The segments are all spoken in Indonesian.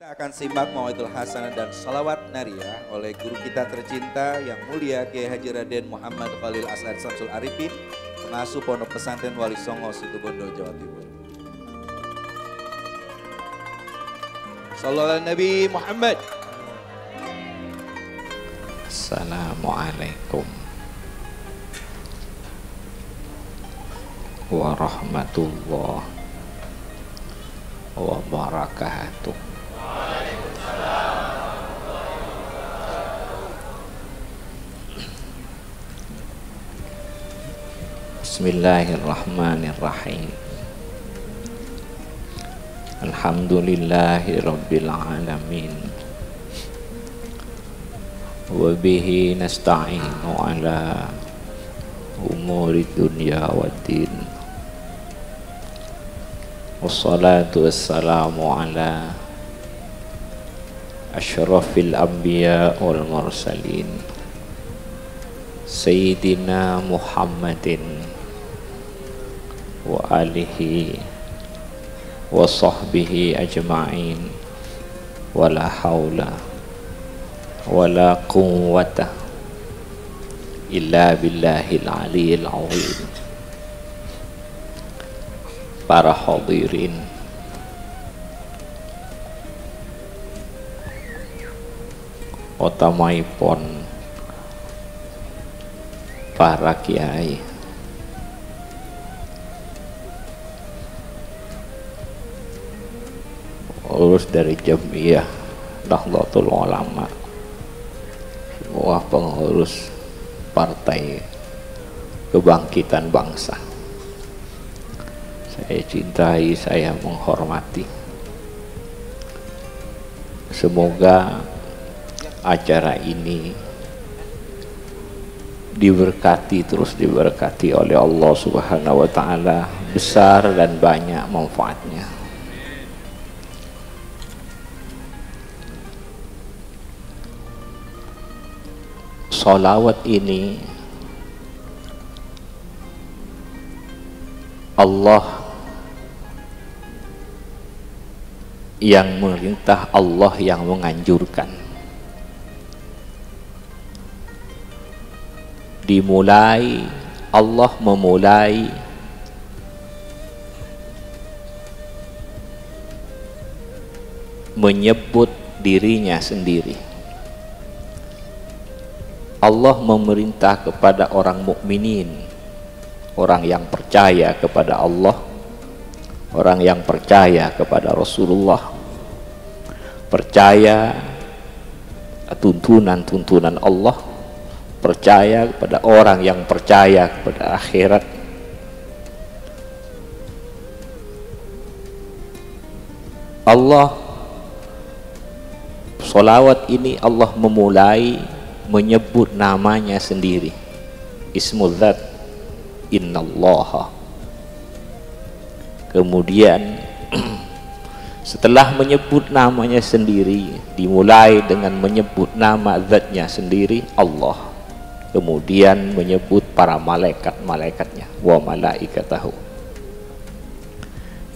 Kita akan simak Mauidul Hasanah dan Salawat Nariyah oleh guru kita tercinta yang mulia Kiai Haji Raden Muhammad Khalil As'ad Samsul Arifin, pengasuh Pondok Pesantren Wali Songo, Situbondo, Jawa Timur. Sallallahu alaihi Nabi Muhammad. Assalamualaikum warahmatullahi wabarakatuh. Bismillahirrahmanirrahim. Alhamdulillahi rabbil alamin. Wa bihi nasta'inu ala umuri dunya waddin. Wassalatu wassalamu ala asyrafil anbiya wal mursalin Sayyidina Muhammadin wa alihi wa sahbihi ajma'in. Wala hawla wala quwwata illa billahil aliyil azim. Para hadirin, utamaipun para kiai, urus dari Jamiyah Nahdlatul Ulama, semua pengurus Partai Kebangkitan Bangsa, saya cintai, saya menghormati. Semoga acara ini diberkati, terus diberkati oleh Allah Subhanahu wa ta'ala, besar dan banyak manfaatnya. Sholawat ini Allah yang memerintah, Allah yang menganjurkan. Dimulai, Allah memulai menyebut dirinya sendiri. Allah memerintah kepada orang mukminin, orang yang percaya kepada Allah, orang yang percaya kepada Rasulullah, percaya tuntunan-tuntunan Allah, percaya kepada orang yang percaya kepada akhirat. Allah, sholawat ini Allah memulai menyebut namanya sendiri. Ismul Dzat, innallaha. Kemudian setelah menyebut namanya sendiri, dimulai dengan menyebut nama zatnya sendiri, Allah. Kemudian menyebut para malaikat-malaikatnya, wa malaikatahu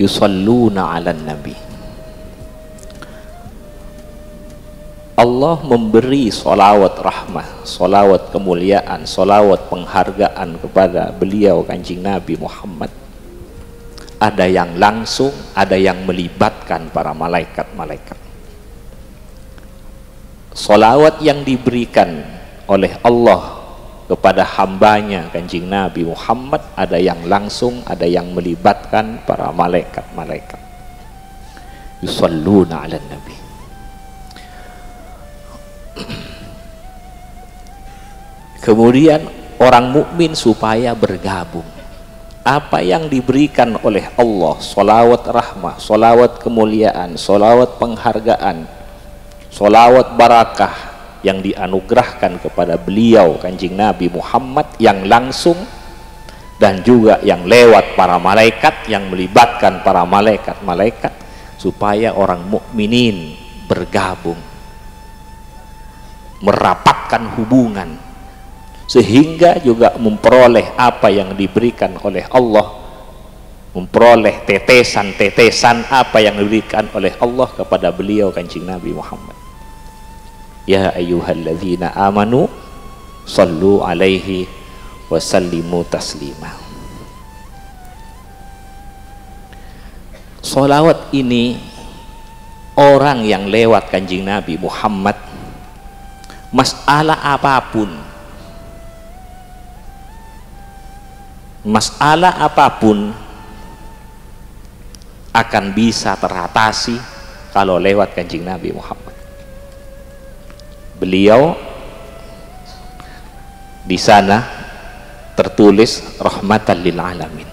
yusalluna 'alan nabi. Allah memberi sholawat rahmah, sholawat kemuliaan, sholawat penghargaan kepada beliau Kanjeng Nabi Muhammad. Ada yang langsung, ada yang melibatkan para malaikat-malaikat. Sholawat yang diberikan oleh Allah kepada hambanya Kanjeng Nabi Muhammad, ada yang langsung, ada yang melibatkan para malaikat-malaikat. Yusalluna 'alan nabi. Kemudian orang mukmin supaya bergabung. Apa yang diberikan oleh Allah, sholawat rahmah, sholawat kemuliaan, sholawat penghargaan, sholawat barakah yang dianugerahkan kepada beliau Kanjeng Nabi Muhammad, yang langsung dan juga yang lewat para malaikat, yang melibatkan para malaikat-malaikat, supaya orang mukminin bergabung, merapatkan hubungan, sehingga juga memperoleh apa yang diberikan oleh Allah, memperoleh tetesan-tetesan apa yang diberikan oleh Allah kepada beliau Kanjeng Nabi Muhammad. Ya ayyuhalladzina amanu sallu alaihi wa sallimu taslima. Sholawat ini orang yang lewat Kanjeng Nabi Muhammad, masalah apapun akan bisa teratasi kalau lewat Kanjeng Nabi Muhammad. Beliau di sana tertulis rahmatan lil alamin.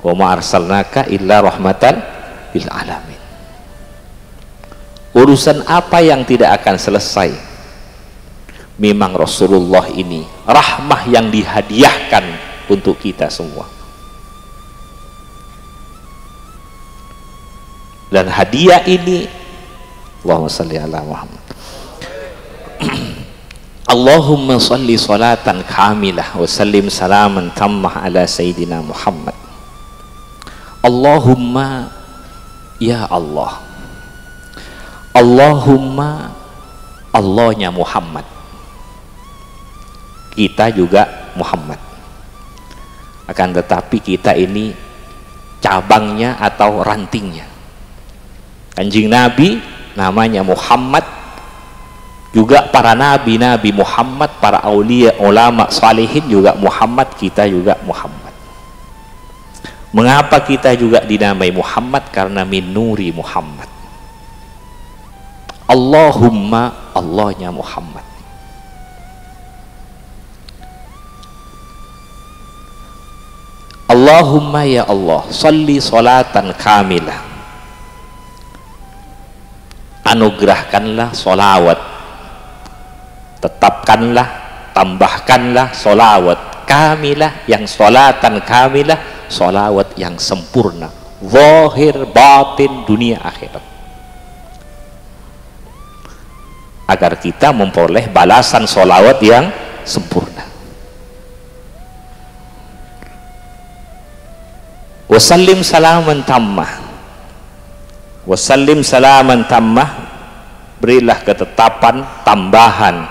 Wa ma arsalnaka illa rahmatan lil alamin. Urusan apa yang tidak akan selesai? Memang Rasulullah ini rahmah yang dihadiahkan untuk kita semua. Dan hadiah ini, Allahumma salli ala Muhammad. Allahumma salli salatan kamilah wa sallim salaman tammah ala Sayyidina Muhammad. Allahumma ya Allah, Allahumma, Allahnya Muhammad, kita juga Muhammad, akan tetapi kita ini cabangnya atau rantingnya. Kanjeng Nabi namanya Muhammad, juga para nabi-nabi Muhammad, para aulia, ulama, salihin juga Muhammad, kita juga Muhammad. Mengapa kita juga dinamai Muhammad? Karena min nuri Muhammad. Allahumma, Allahnya Muhammad. Allahumma ya Allah, salli salatan kamilah, anugerahkanlah solawat, tetapkanlah, tambahkanlah solawat kamilah, yang solatan kamilah, solawat yang sempurna, zahir batin dunia akhirat, agar kita memperoleh balasan solawat yang sempurna. Wasallim salaman tammah, wasallim salaman tammah, berilah ketetapan tambahan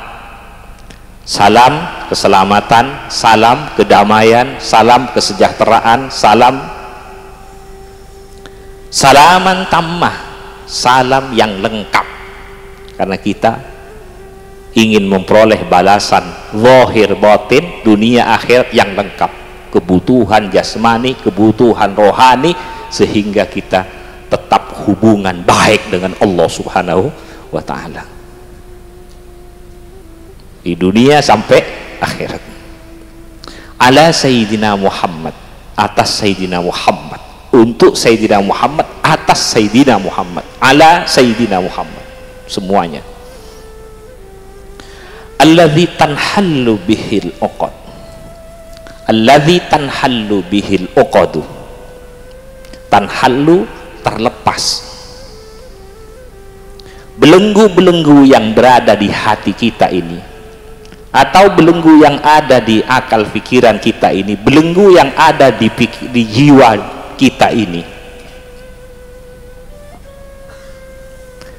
salam keselamatan, salam kedamaian, salam kesejahteraan, salaman tammah, salam yang lengkap, karena kita ingin memperoleh balasan zahir batin dunia akhirat yang lengkap, kebutuhan jasmani, kebutuhan rohani, sehingga kita tetap hubungan baik dengan Allah Subhanahu wa ta'ala di dunia sampai akhirat. Ala Sayyidina Muhammad, atas Sayyidina Muhammad, untuk Sayyidina Muhammad, atas Sayyidina Muhammad, ala Sayyidina Muhammad, semuanya. Alladzi tanhallu bihil uqad, alladzi tanhallu bihil uqadu, tanhallu terlepas, belenggu-belenggu yang berada di hati kita ini, atau belenggu yang ada di akal pikiran kita ini, belenggu yang ada di jiwa kita ini,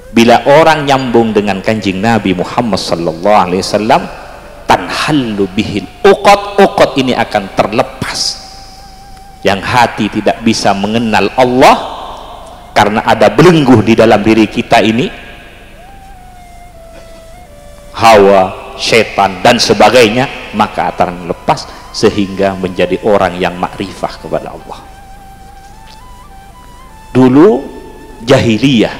bila orang nyambung dengan Kanjeng Nabi Muhammad sallallahu alaihi wasallam, tanhallu bihil uqad, uqad ini akan terlepas. Yang hati tidak bisa mengenal Allah karena ada belenggu di dalam diri kita ini, hawa, setan dan sebagainya, maka akan lepas sehingga menjadi orang yang makrifah kepada Allah. Dulu jahiliyah,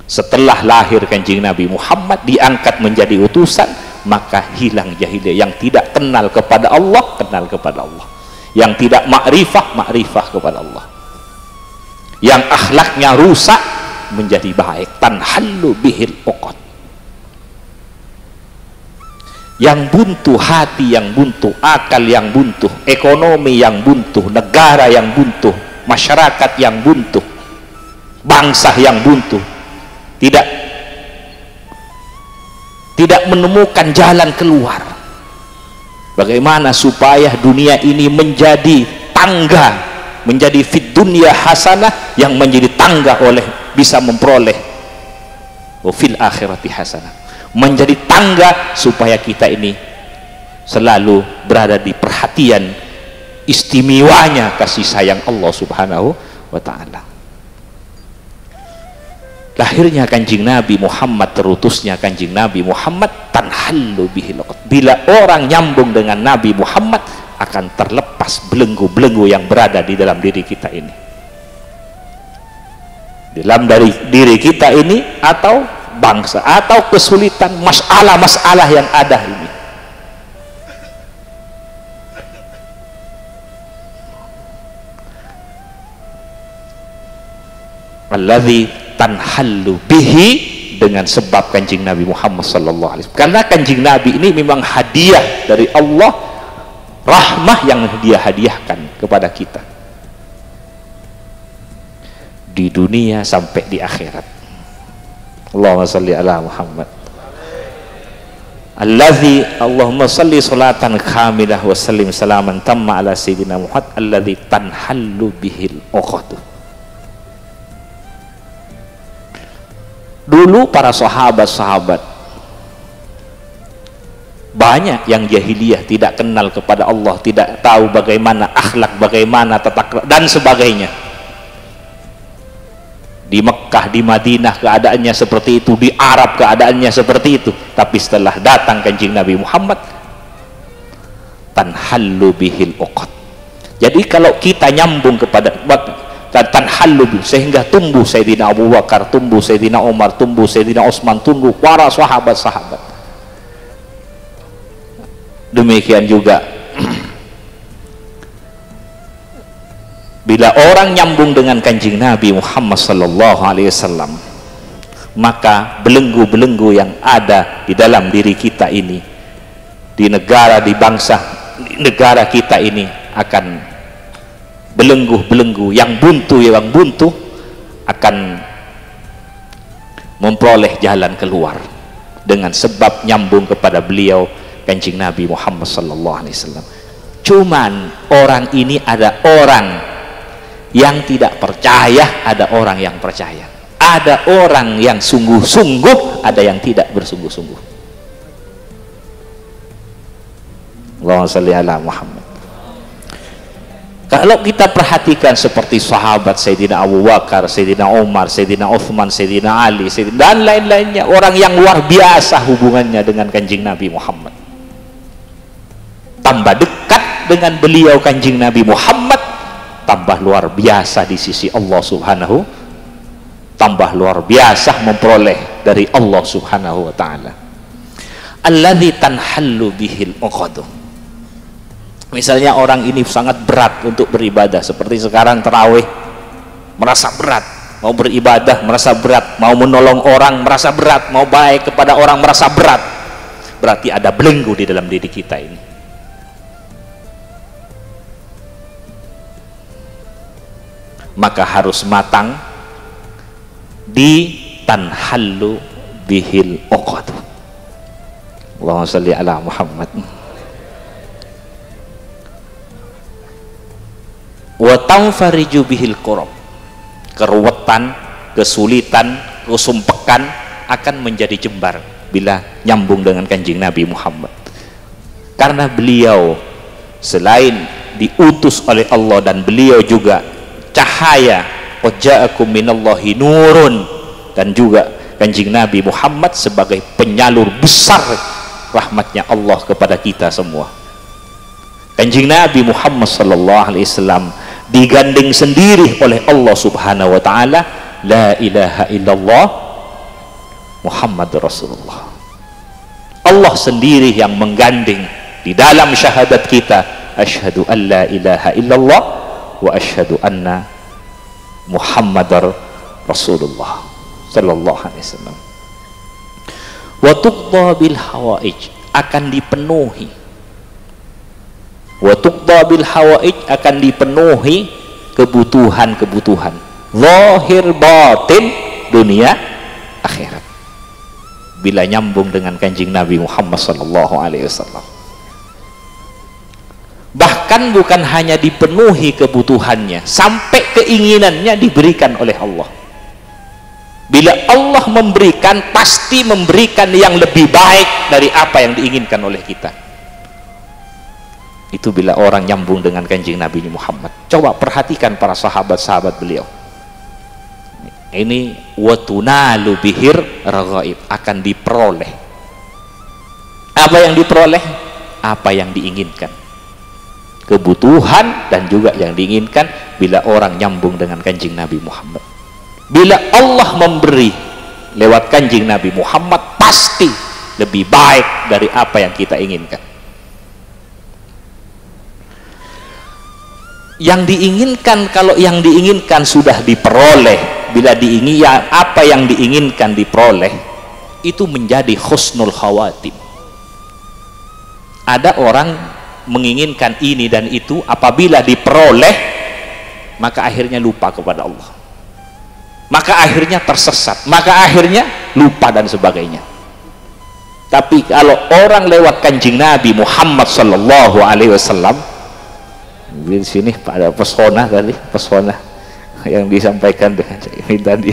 setelah lahir Kanjeng Nabi Muhammad diangkat menjadi utusan, maka hilang jahiliyah. Yang tidak kenal kepada Allah, kenal kepada Allah. Yang tidak makrifah, makrifah kepada Allah. Yang akhlaknya rusak menjadi baik. Tanhallu bihil uqad. Yang buntu hati, yang buntu akal, yang buntu ekonomi, yang buntu negara, yang buntu masyarakat, yang buntu bangsa, yang buntu tidak menemukan jalan keluar. Bagaimana supaya dunia ini menjadi tangga menjadi fid dunya hasanah, yang menjadi tangga oleh bisa memperoleh wa fil akhirati hasanah, menjadi tangga supaya kita ini selalu berada di perhatian istimewanya kasih sayang Allah Subhanahu wa ta'ala. Lahirnya Kanjeng Nabi Muhammad, terutusnya Kanjeng Nabi Muhammad, tanhallu bihil uqad. Bila orang nyambung dengan Nabi Muhammad, akan terlepas belenggu-belenggu yang berada di dalam diri kita ini, dalam dari diri kita ini, atau bangsa, atau kesulitan, masalah-masalah yang ada ini. Alladzi tanhallu bihi, dengan sebab Kanjeng Nabi Muhammad sallallahu alaihi wasallam. Karena Kanjeng Nabi ini memang hadiah dari Allah, rahmah yang dia hadiahkan kepada kita di dunia sampai di akhirat. Allahumma salli ala Muhammad. Alladzi, Allahumma salli salatan kamilah wa sallim salaman tamma ala sayyidina Muhammad alladzi tanhallu bihil uqad. Dulu para sahabat-sahabat banyak yang jahiliyah, tidak kenal kepada Allah, tidak tahu bagaimana akhlak, bagaimana tata krama dan sebagainya. Di Mekah, di Madinah keadaannya seperti itu, di Arab keadaannya seperti itu. Tapi setelah datang Kanjeng Nabi Muhammad, tanhallu bihil uqad. Jadi kalau kita nyambung kepada tanhallu, sehingga tumbuh Sayyidina Abu Bakar, tumbuh Sayyidina Umar, tumbuh Sayyidina Utsman, tumbuh para sahabat-sahabat. Demikian juga bila orang nyambung dengan Kanjeng Nabi Muhammad sallallahu alaihi wasallam, maka belenggu-belenggu yang ada di dalam diri kita ini, di negara, di bangsa, di negara kita ini, akan belenggu-belenggu yang buntu akan memperoleh jalan keluar dengan sebab nyambung kepada beliau Kanjeng Nabi Muhammad sallallahu alaihi wasallam. Cuman orang ini, ada orang yang tidak percaya, ada orang yang percaya, ada orang yang sungguh-sungguh, ada yang tidak bersungguh-sungguh. Allahumma shalli ala Muhammad. Kalau kita perhatikan seperti sahabat Sayyidina Abu Bakar, Sayyidina Umar, Sayyidina Uthman, Sayyidina Ali, dan lain-lainnya, orang yang luar biasa hubungannya dengan Kanjeng Nabi Muhammad. Tambah dekat dengan beliau Kanjeng Nabi Muhammad, tambah luar biasa di sisi Allah Subhanahu, tambah luar biasa memperoleh dari Allah Subhanahu wa ta'ala. Alladzi tanhallu bihil uqadu. Misalnya orang ini sangat berat untuk beribadah, seperti sekarang tarawih, merasa berat, mau beribadah merasa berat, mau menolong orang merasa berat, mau baik kepada orang merasa berat, berarti ada belenggu di dalam diri kita ini. Maka harus matang di tanhallu bihil uqadu. Allahumma shalli ala Muhammad. Wa tanfariju bihil kurab. Keruwetan, kesulitan, kesumpekan akan menjadi jembar bila nyambung dengan Kanjeng Nabi Muhammad. Karena beliau selain diutus oleh Allah, dan beliau juga cahaya, qad ja'akum minallahi nurun, dan juga Kanjeng Nabi Muhammad sebagai penyalur besar rahmatnya Allah kepada kita semua. Kanjeng Nabi Muhammad sallallahu alaihi wasallam digandeng sendiri oleh Allah Subhanahu wa ta'ala, la ilaha illallah Muhammad Rasulullah. Allah sendiri yang menggandeng di dalam syahadat kita, asyhadu an la ilaha illallah wa asyhadu anna Muhammadar Rasulullah sallallahu alaihi wasallam. Wa tuqda bil hawaij, akan dipenuhi, wa tuqda bil hawaij, akan dipenuhi kebutuhan-kebutuhan zahir batin, dunia akhirat, bila nyambung dengan Kanjeng Nabi Muhammad sallallahu alaihi wasallam. Bahkan bukan hanya dipenuhi kebutuhannya, sampai keinginannya diberikan oleh Allah. Bila Allah memberikan, pasti memberikan yang lebih baik dari apa yang diinginkan oleh kita. Itu bila orang nyambung dengan kanjeng Nabi Muhammad. Coba perhatikan para sahabat-sahabat beliau. Ini watunalu bihir raghaib, akan diperoleh. Apa yang diperoleh? Apa yang diinginkan. Kebutuhan dan juga yang diinginkan bila orang nyambung dengan kanjeng Nabi Muhammad. Bila Allah memberi lewat kanjeng Nabi Muhammad, pasti lebih baik dari apa yang kita inginkan. Yang diinginkan, kalau yang diinginkan sudah diperoleh, bila diinginkan apa yang diinginkan diperoleh, itu menjadi husnul khawatim. Ada orang menginginkan ini dan itu, apabila diperoleh maka akhirnya lupa kepada Allah, maka akhirnya tersesat, maka akhirnya lupa dan sebagainya. Tapi kalau orang lewat kanjeng Nabi Muhammad sallallahu alaihi wasallam, di sini pada pesona tadi, pesona yang disampaikan dengan ini tadi.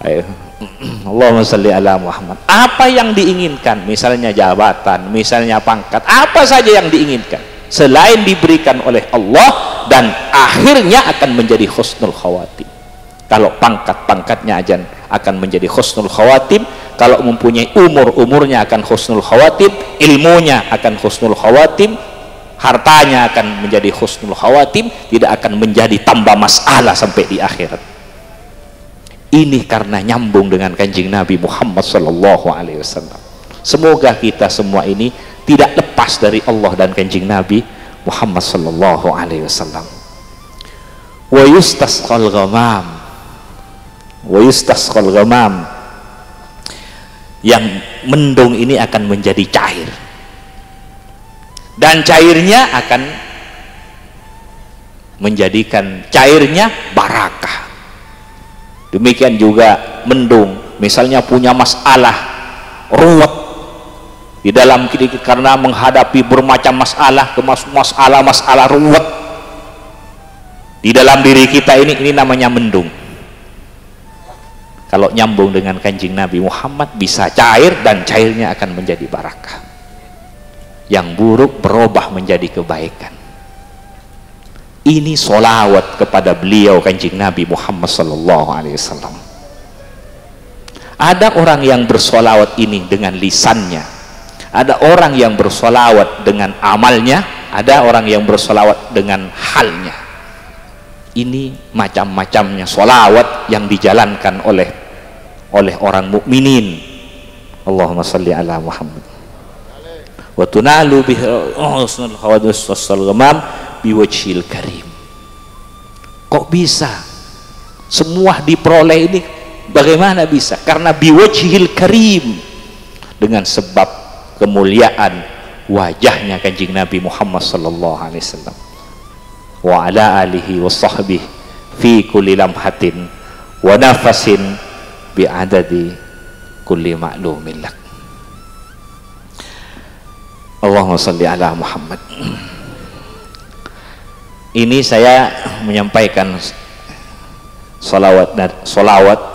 Ayo, Allahumma sholli ala Muhammad. Apa yang diinginkan, misalnya jabatan, misalnya pangkat, apa saja yang diinginkan selain diberikan oleh Allah, dan akhirnya akan menjadi husnul khawatim. Kalau pangkat-pangkatnya akan menjadi husnul khawatim, kalau mempunyai umurnya akan husnul khawatim, ilmunya akan husnul khawatim, hartanya akan menjadi husnul khawatim, tidak akan menjadi tambah masalah sampai di akhirat. Ini karena nyambung dengan kanjeng Nabi Muhammad sallallahu alaihi wasallam. Semoga kita semua ini tidak lepas dari Allah dan kanjeng Nabi Muhammad sallallahu alaihi wasallam. Wa yustasqal ghamam, wa yustasqal ghamam, yang mendung ini akan menjadi cair, dan cairnya akan menjadikan cairnya barakah. Demikian juga mendung, misalnya punya masalah ruwet di dalam diri, karena menghadapi bermacam masalah, masalah ruwet di dalam diri kita ini namanya mendung. Kalau nyambung dengan kanjeng Nabi Muhammad bisa cair, dan cairnya akan menjadi barakah. Yang buruk berubah menjadi kebaikan. Ini solawat kepada beliau kanjeng Nabi Muhammad sallallahu alaihi wasallam. Ada orang yang bersolawat ini dengan lisannya, ada orang yang bersolawat dengan amalnya, ada orang yang bersolawat dengan halnya. Ini macam-macamnya solawat yang dijalankan oleh orang mukminin. Allahumma sholli ala Muhammad. Wa tunalu bihi husnul khawadis wassal ghamam biwajhil karim. Kok bisa semua diperoleh ini? Bagaimana bisa? Karena biwajhil karim, dengan sebab kemuliaan wajahnya kanjeng Nabi Muhammad sallallahu alaihi wasallam, wa ala alihi wa sahbihi fi kulli lamhatin wa nafasin bi adadi kulli ma'lumin lak. Allahumma sholli ala Muhammad. Ini saya menyampaikan solawat.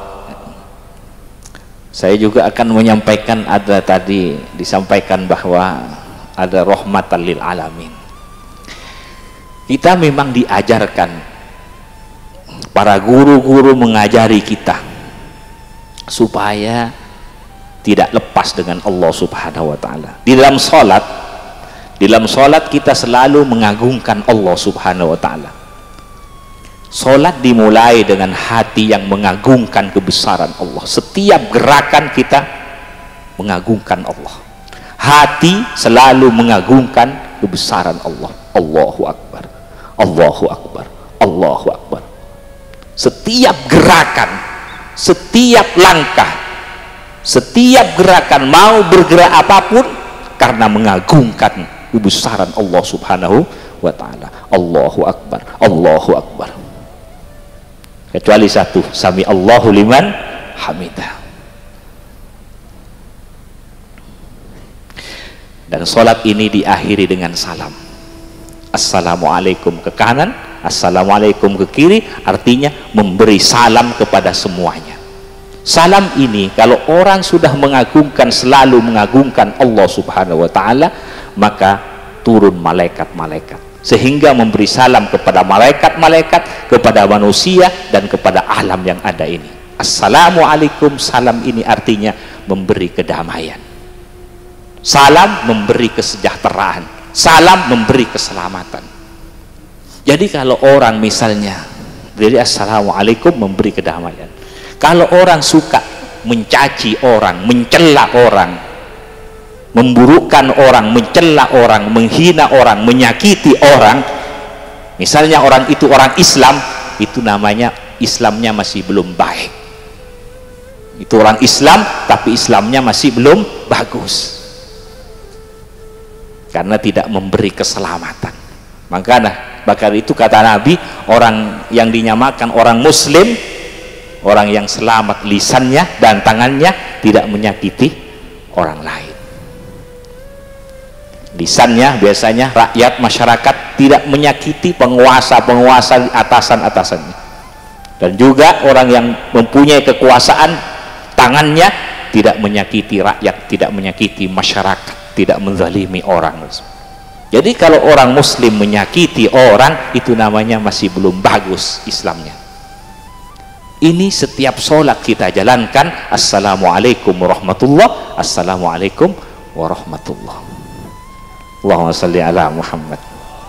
Saya juga akan menyampaikan, ada tadi disampaikan bahwa ada rahmatan lil alamin. Kita memang diajarkan, para guru-guru mengajari kita supaya tidak lepas dengan Allah subhanahu wa ta'ala. Di dalam solat kita selalu mengagungkan Allah subhanahu wa ta'ala. Solat dimulai dengan hati yang mengagungkan kebesaran Allah. Setiap gerakan kita mengagungkan Allah. Hati selalu mengagungkan kebesaran Allah. Allahu Akbar, Allahu Akbar, Allahu Akbar. Setiap gerakan, setiap langkah, setiap gerakan, mau bergerak apapun, karena mengagungkan kebesaran Allah subhanahu wa ta'ala. Allahu Akbar, Allahu Akbar. Kecuali satu, sami Allahu liman hamidah. Dan sholat ini diakhiri dengan salam. Assalamualaikum ke kanan, assalamualaikum ke kiri, artinya memberi salam kepada semuanya. Salam ini kalau orang sudah mengagungkan, selalu mengagungkan Allah subhanahu wa ta'ala, maka turun malaikat-malaikat sehingga memberi salam kepada malaikat-malaikat, kepada manusia, dan kepada alam yang ada ini. Assalamualaikum, salam ini artinya memberi kedamaian. Salam memberi kesejahteraan, salam memberi keselamatan. Jadi kalau orang misalnya, jadi assalamualaikum memberi kedamaian. Kalau orang suka mencaci orang, mencela orang, memburukkan orang, mencela orang, menghina orang, menyakiti orang, misalnya orang itu orang Islam, itu namanya Islamnya masih belum baik. Itu orang Islam tapi Islamnya masih belum bagus, karena tidak memberi keselamatan. Maka itu kata Nabi, orang yang dinyamakan orang Muslim, orang yang selamat lisannya dan tangannya, tidak menyakiti orang lain. Lisannya biasanya rakyat masyarakat, tidak menyakiti penguasa-penguasa atasan-atasannya. Dan juga orang yang mempunyai kekuasaan, tangannya tidak menyakiti rakyat, tidak menyakiti masyarakat, tidak menzalimi orang. Jadi kalau orang Muslim menyakiti orang, itu namanya masih belum bagus Islamnya. Ini setiap sholat kita jalankan, assalamualaikum warahmatullah, assalamualaikum warahmatullah. Allahumma salli ala Muhammad,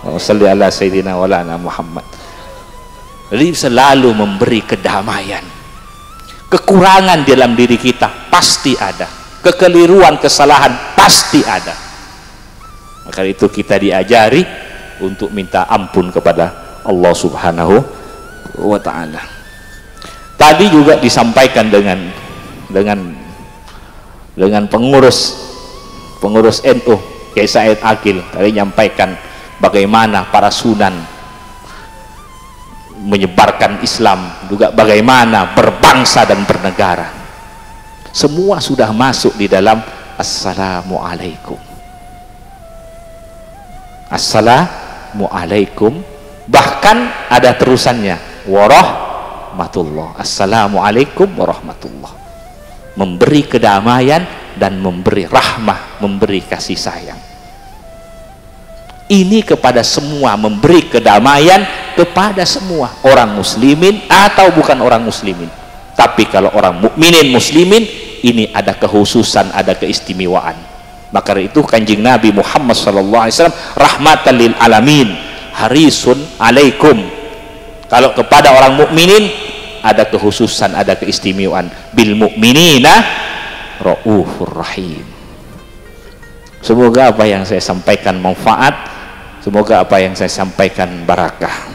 Allahumma salli ala Sayyidina walana Muhammad. Jadi selalu memberi kedamaian. Kekurangan dalam diri kita pasti ada, kekeliruan, kesalahan pasti ada. Maka itu kita diajari untuk minta ampun kepada Allah subhanahu wa ta'ala. Tadi juga disampaikan dengan pengurus NU Kiai Said Akil, tadi menyampaikan bagaimana para sunan menyebarkan Islam, juga bagaimana berbangsa dan bernegara. Semua sudah masuk di dalam assalamualaikum. Assalamualaikum, bahkan ada terusannya warahmatullah. Assalamualaikum warahmatullah, memberi kedamaian dan memberi rahmah, memberi kasih sayang. Ini kepada semua, memberi kedamaian kepada semua, orang muslimin atau bukan orang muslimin. Tapi kalau orang mukminin muslimin, ini ada kekhususan, ada keistimewaan. Maka itu Kanjeng Nabi Muhammad SAW rahmatan lil alamin, harisun alaikum. Kalau kepada orang mukminin ada kekhususan, ada keistimewaan. Bil mukminina raufur rahim. Semoga apa yang saya sampaikan manfaat, semoga apa yang saya sampaikan barakah.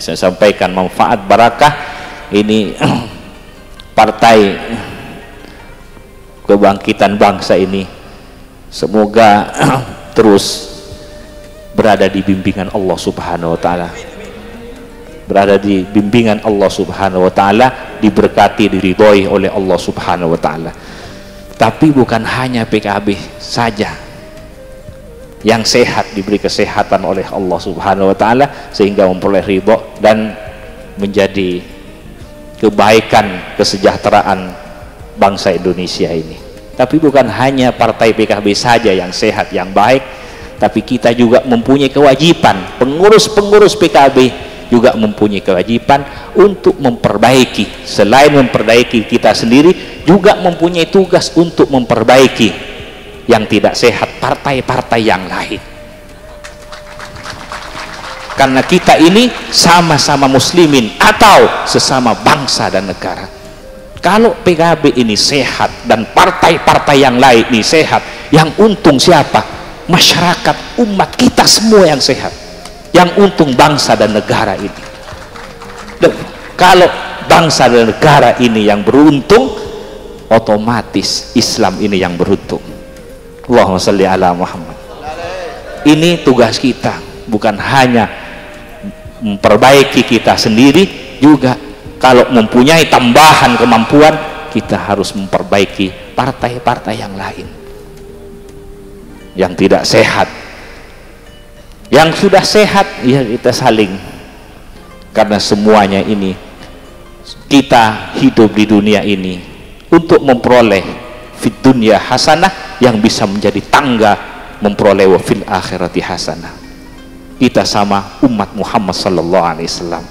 Saya sampaikan manfaat, barakah. Ini partai kebangkitan bangsa ini semoga terus berada di bimbingan Allah subhanahu wa ta'ala, berada di bimbingan Allah subhanahu wa ta'ala, diberkati, diridhoi oleh Allah subhanahu wa ta'ala. Tapi bukan hanya PKB saja yang sehat, diberi kesehatan oleh Allah subhanahu wa ta'ala sehingga memperoleh ridho dan menjadi kebaikan, kesejahteraan bangsa Indonesia ini. Tapi bukan hanya partai PKB saja yang sehat, yang baik, tapi kita juga mempunyai kewajiban, pengurus-pengurus PKB juga mempunyai kewajiban untuk memperbaiki. Selain memperbaiki kita sendiri, juga mempunyai tugas untuk memperbaiki yang tidak sehat, partai-partai yang lain. Karena kita ini sama-sama muslimin atau sesama bangsa dan negara. Kalau PKB ini sehat dan partai-partai yang lain ini sehat, yang untung siapa? Masyarakat, umat kita semua yang sehat. Yang untung bangsa dan negara ini. Dan kalau bangsa dan negara ini yang beruntung, otomatis Islam ini yang beruntung. Allahumma sholli ala Muhammad. Ini tugas kita, bukan hanya memperbaiki kita sendiri, juga kalau mempunyai tambahan kemampuan, kita harus memperbaiki partai-partai yang lain yang tidak sehat, Yang sudah sehat, ya kita saling. Karena semuanya ini, kita hidup di dunia ini untuk memperoleh fid dunya hasanah yang bisa menjadi tangga memperoleh wa fil akhirati hasanah. Kita sama umat Muhammad sallallahu alaihi wasallam.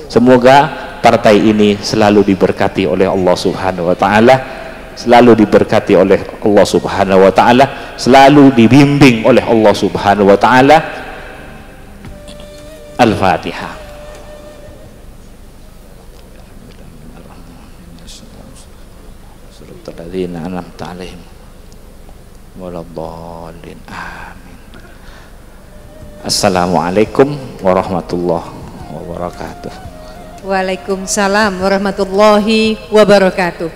Semoga partai ini selalu diberkati oleh Allah Subhanahu wa taala, selalu diberkati oleh Allah Subhanahu wa taala, selalu dibimbing oleh Allah Subhanahu wa taala. Al-Fatihah. Alladzina an'amta 'alaihim waladdallin. Amin. Assalamualaikum warahmatullahi wabarakatuh. Waalaikumsalam warahmatullahi wabarakatuh.